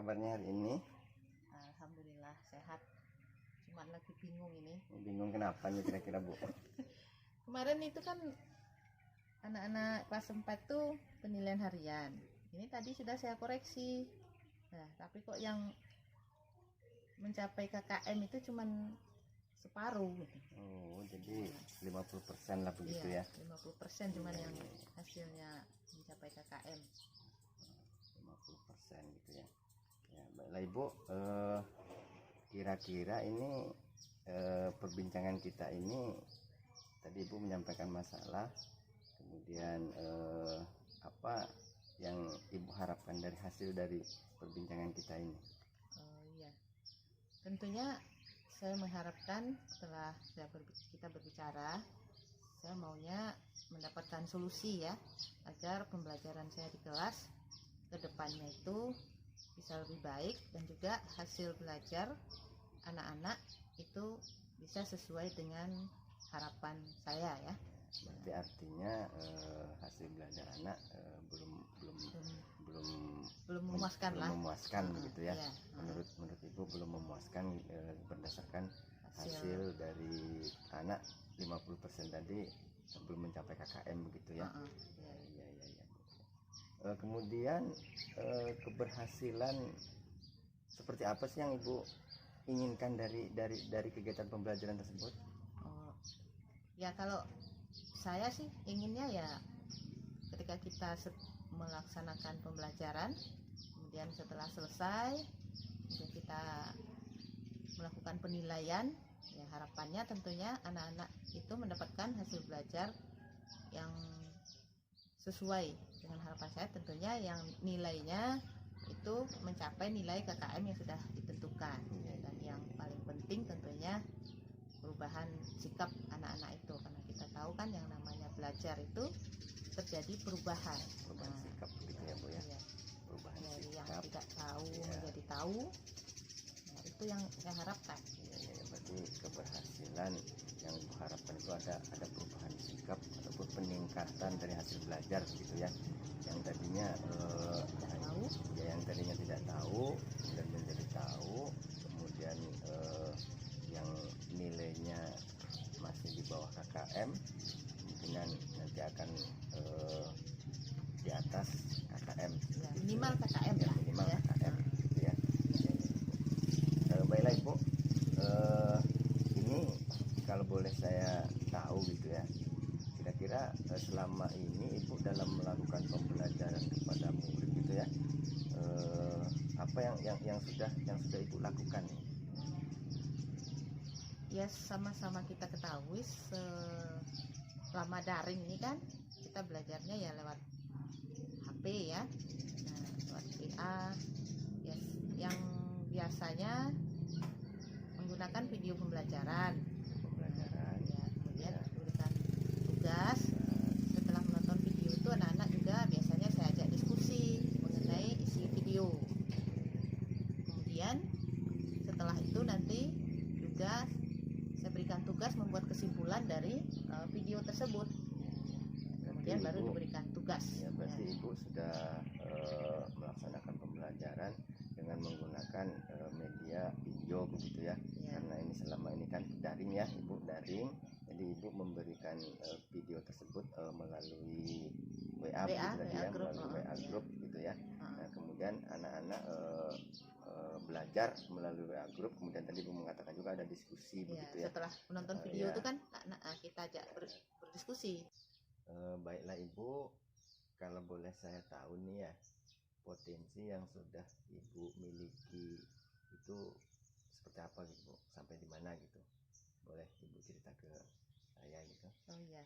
kabarnya hari ini? Alhamdulillah sehat. Cuma lagi bingung ini. Bingung kenapa nih kira-kira, Bu? Kemarin itu kan anak-anak kelas 4 tuh penilaian harian. Ini tadi sudah saya koreksi. Nah, tapi kok yang mencapai KKM itu cuman separuh gitu. Oh, jadi 50% lah begitu ya? 50% cuman yang hasilnya mencapai KKM. 50% gitu ya. Ya, baiklah Ibu, kira-kira ini perbincangan kita ini tadi Ibu menyampaikan masalah, kemudian apa yang Ibu harapkan dari hasil dari perbincangan kita ini? Oh iya, tentunya saya mengharapkan setelah kita berbicara, saya maunya mendapatkan solusi ya, agar pembelajaran saya di kelas ke depannya itu bisa lebih baik dan juga hasil belajar anak-anak itu bisa sesuai dengan harapan saya ya. Berarti artinya hasil belajar anak belum memuaskan lah. Memuaskan begitu ya. Iya. Menurut Ibu belum memuaskan berdasarkan hasil dari anak 50% tadi belum mencapai KKM begitu ya. Iya. Kemudian keberhasilan seperti apa sih yang Ibu inginkan dari kegiatan pembelajaran tersebut? Oh, ya kalau saya sih inginnya ya ketika kita melaksanakan pembelajaran, kemudian setelah selesai, kemudian kita melakukan penilaian, ya harapannya tentunya anak-anak itu mendapatkan hasil belajar yang sesuai dengan harapan saya, tentunya yang nilainya itu mencapai nilai KKM yang sudah ditentukan. Dan yang paling penting tentunya perubahan sikap anak-anak itu, karena kita tahu kan yang namanya belajar itu terjadi perubahan Sikap begitu ya Bu ya. Iya. Perubahan Dari sikap yang tidak tahu menjadi tahu. Nah, itu yang saya harapkan. Ya, berarti keberhasilan yang Ibu harapkan itu ada perubahan sikap ataupun peningkatan dari hasil belajar gitu ya. Yang tadinya yang tadinya tidak tahu dan menjadi tahu, kemudian yang nilainya masih di bawah KKM kemungkinan nanti akan di atas KKM Ya, minimal KKM ya, lah, minimal ya. KKM gitu ya. Baiklah Ibu, ini kalau boleh saya tahu gitu ya, kira-kira selama ini Ibu dalam melakukan pembelajaran kepada murid gitu ya, apa yang sudah Ibu lakukan? Ya sama-sama kita ketahui selama daring ini kan kita belajarnya ya lewat HP ya, lewat WA ya, yang biasanya menggunakan video pembelajaran ya, kemudian diberikan tugas. Setelah menonton video itu anak-anak juga biasanya saya ajak diskusi mengenai isi video. Kemudian setelah itu nanti juga saya berikan tugas membuat kesimpulan dari video tersebut. Kemudian baru diberikan tugas. Ya, berarti Ibu sudah melaksanakan pembelajaran dengan menggunakan media video begitu ya. Karena ini selama ini kan daring ya, Ibu daring. Jadi Ibu memberikan video tersebut melalui WA group gitu ya. Nah, kemudian anak-anak belajar melalui WA group, kemudian tadi Ibu mengatakan juga ada diskusi begitu ya. Setelah menonton video itu kan kita ajak berdiskusi. Baiklah Ibu, kalau boleh saya tahu nih ya, potensi yang sudah Ibu miliki itu seperti apa gitu Bu? Sampai di mana gitu? Boleh Ibu cerita ke saya gitu? Oh iya,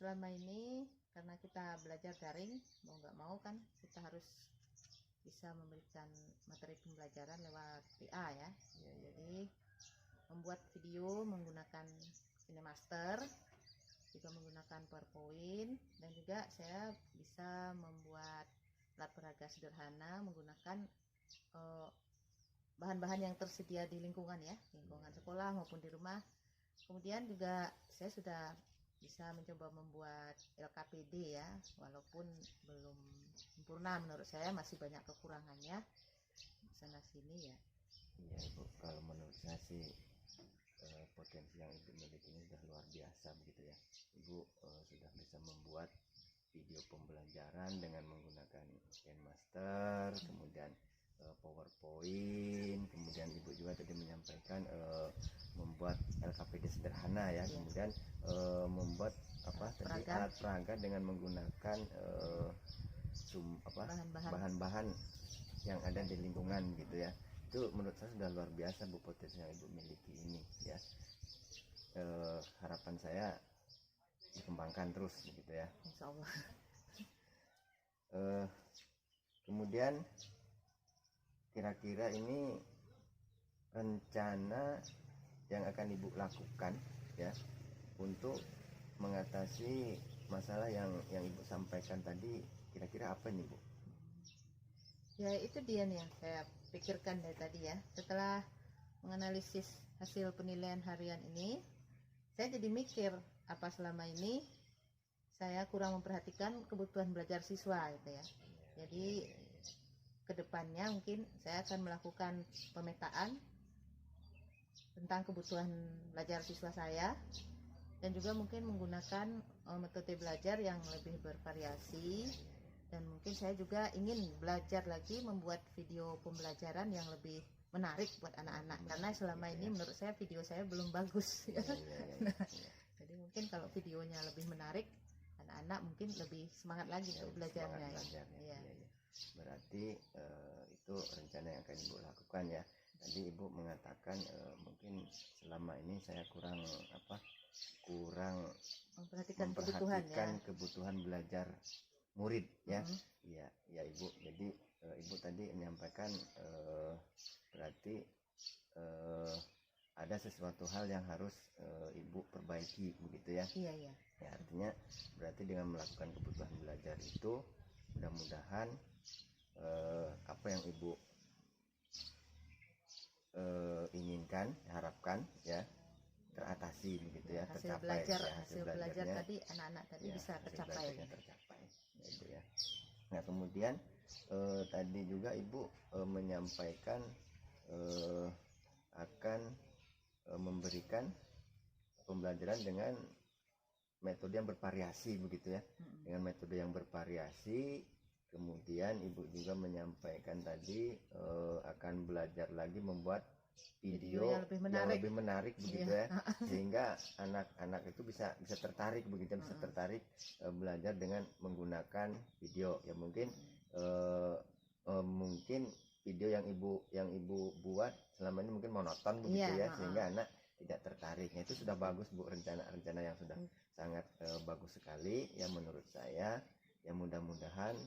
selama ini karena kita belajar daring, mau nggak mau kan kita harus bisa memberikan materi pembelajaran lewat WA ya. Jadi membuat video menggunakan KineMaster, juga menggunakan PowerPoint, dan juga saya bisa membuat alat peraga sederhana menggunakan bahan-bahan yang tersedia di lingkungan ya, lingkungan sekolah maupun di rumah. Kemudian juga saya sudah bisa mencoba membuat LKPD ya, walaupun belum sempurna menurut saya, masih banyak kekurangannya. sana sini ya. Iya Ibu, kalau menurut saya sih potensi yang Ibu miliki ini sudah luar biasa begitu ya. Ibu sudah bisa membuat video pembelajaran dengan menggunakan KineMaster, kemudian PowerPoint, kemudian Ibu juga tadi menyampaikan membuat LKPD sederhana ya, kemudian membuat alat peraga dengan menggunakan bahan-bahan yang ada di lingkungan gitu ya. Itu menurut saya sudah luar biasa Bu, potensi yang Ibu miliki ini ya. Harapan saya dikembangkan terus gitu ya, Insya Allah. Kemudian kira-kira ini rencana yang akan Ibu lakukan ya untuk mengatasi masalah yang Ibu sampaikan tadi, kira-kira apa nih Bu? Ya itu dia nih yang saya pikirkan dari tadi ya. Setelah menganalisis hasil penilaian harian ini, saya jadi mikir apa selama ini saya kurang memperhatikan kebutuhan belajar siswa gitu ya. Jadi kedepannya mungkin saya akan melakukan pemetaan tentang kebutuhan belajar siswa saya, dan juga mungkin menggunakan metode belajar yang lebih bervariasi, dan mungkin saya juga ingin belajar lagi membuat video pembelajaran yang lebih menarik buat anak-anak, karena selama ini menurut saya video saya belum bagus ya. Jadi mungkin kalau videonya lebih menarik, anak-anak mungkin lebih semangat lagi untuk belajarnya. Ya. Berarti itu rencana yang akan Ibu lakukan ya. Tadi Ibu mengatakan mungkin selama ini saya kurang memperhatikan kebutuhan belajar murid ya. Iya Ibu. Jadi Ibu tadi menyampaikan berarti ada sesuatu hal yang harus Ibu perbaiki begitu ya. Iya. Ya, artinya berarti dengan melakukan kebutuhan belajar itu mudah-mudahan apa yang Ibu inginkan, harapkan ya teratasi begitu ya, hasil belajar tadi anak-anak tadi ya, bisa tercapai gitu ya. Nah kemudian tadi juga Ibu menyampaikan akan memberikan pembelajaran dengan metode yang bervariasi begitu ya. Dengan metode yang bervariasi, kemudian Ibu juga menyampaikan tadi akan belajar lagi membuat video yang lebih menarik begitu ya, sehingga anak-anak itu bisa tertarik begitu, bisa tertarik belajar dengan menggunakan video ya. Mungkin video yang ibu buat selama ini mungkin monoton begitu ya, sehingga anak tidak tertarik. Nah, itu sudah bagus Bu, rencana yang sudah sangat bagus sekali ya menurut saya. Ya mudah-mudahan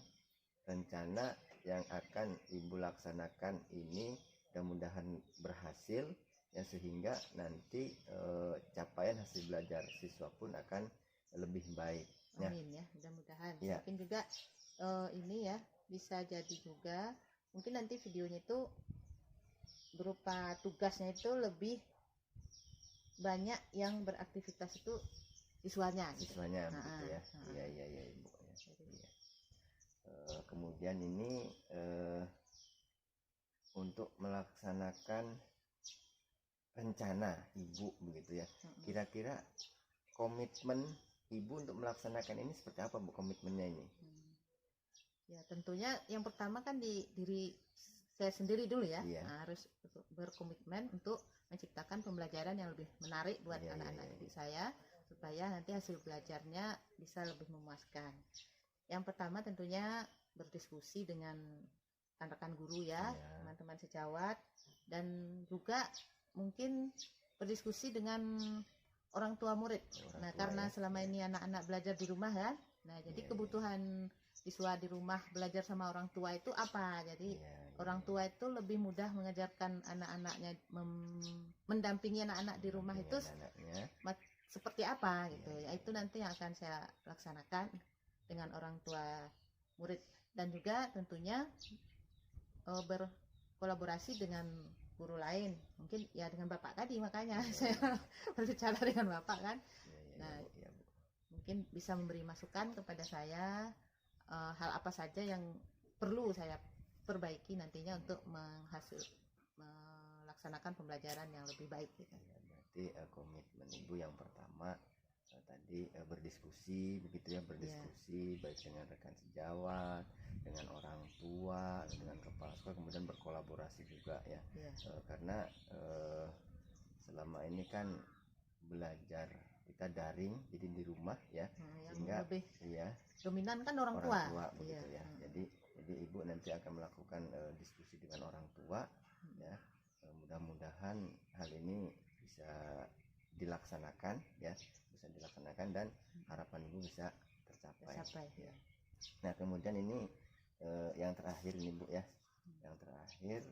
rencana yang akan Ibu laksanakan ini mudah-mudahan berhasil ya, sehingga nanti capaian hasil belajar siswa pun akan lebih baik. Amin ya, mudah-mudahan. Ya. Mungkin juga ini ya bisa jadi juga mungkin nanti videonya itu berupa tugasnya itu lebih banyak yang beraktivitas itu siswanya begitu ya. Iya Ibu ya. Kemudian ini untuk melaksanakan rencana Ibu begitu ya, kira-kira komitmen Ibu untuk melaksanakan ini seperti apa Bu, komitmennya ini? Ya tentunya yang pertama kan di diri saya sendiri dulu ya. Harus berkomitmen untuk menciptakan pembelajaran yang lebih menarik buat anak-anak didik saya, supaya nanti hasil belajarnya bisa lebih memuaskan. Yang pertama tentunya berdiskusi dengan rekan-rekan guru ya, teman-teman sejawat, dan juga mungkin berdiskusi dengan orang tua murid. Karena selama ini anak-anak belajar di rumah kan, jadi kebutuhan siswa di rumah belajar sama orang tua itu apa? Jadi orang tua itu lebih mudah mengajarkan anak-anaknya, mendampingi anak-anak di rumah itu seperti apa gitu. Ya itu nanti yang akan saya laksanakan dengan orang tua murid, dan juga tentunya berkolaborasi dengan guru lain, mungkin ya dengan Bapak tadi, makanya saya berbicara dengan Bapak kan. Mungkin bisa memberi masukan kepada saya hal apa saja yang perlu saya perbaiki nantinya untuk melaksanakan pembelajaran yang lebih baik gitu. Ya, berarti komitmen ibu yang pertama tadi berdiskusi begitu ya, berdiskusi baik dengan rekan sejawat, dengan orang tua, dengan kepala sekolah, kemudian berkolaborasi juga ya. Karena selama ini kan belajar kita daring, jadi di rumah ya, sehingga lebih ya dominan kan orang tua begitu ya. Jadi ibu nanti akan melakukan diskusi dengan orang tua ya. Mudah-mudahan hal ini bisa dilaksanakan ya, dan harapan ibu bisa tercapai ya. Nah kemudian ini yang terakhir ini Bu ya, yang terakhir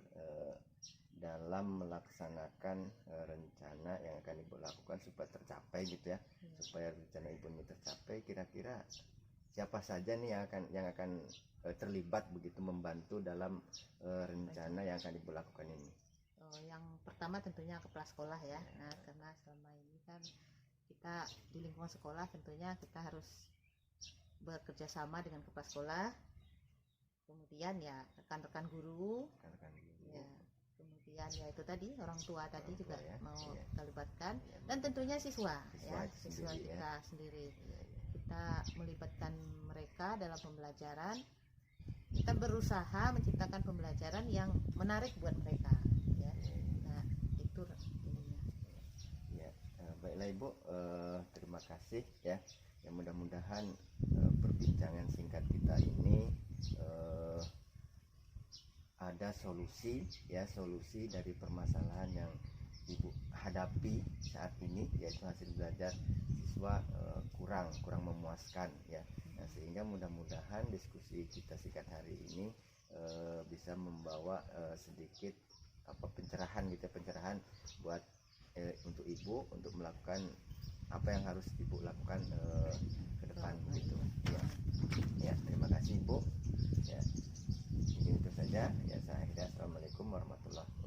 dalam melaksanakan rencana yang akan ibu lakukan supaya tercapai gitu ya, supaya rencana ibu ini tercapai, kira-kira siapa saja nih yang akan terlibat begitu membantu dalam rencana yang akan ibu lakukan ini? Yang pertama tentunya kepala sekolah ya. Nah karena selama ini kan kita di lingkungan sekolah tentunya kita harus bekerja sama dengan kepala sekolah, kemudian ya rekan-rekan guru ya, kemudian ya itu tadi orang tua tadi juga mau kita libatkan, dan tentunya siswa kita sendiri. Kita melibatkan mereka dalam pembelajaran, kita berusaha menciptakan pembelajaran yang menarik buat mereka ya. Nah itu ininya ya. Baiklah Ibu, terima kasih ya. Ya mudah-mudahan perbincangan singkat kita ini ada solusi dari permasalahan yang Ibu hadapi saat ini, yaitu hasil belajar siswa kurang memuaskan ya. Nah, sehingga mudah-mudahan diskusi kita singkat hari ini bisa membawa sedikit pencerahan buat untuk Ibu untuk melakukan apa yang harus Ibu lakukan ke depan begitu ya. Ya, terima kasih Ibu ya. Mungkin itu saja ya. Saya akhiri. Assalamualaikum warahmatullahi wabarakatuh.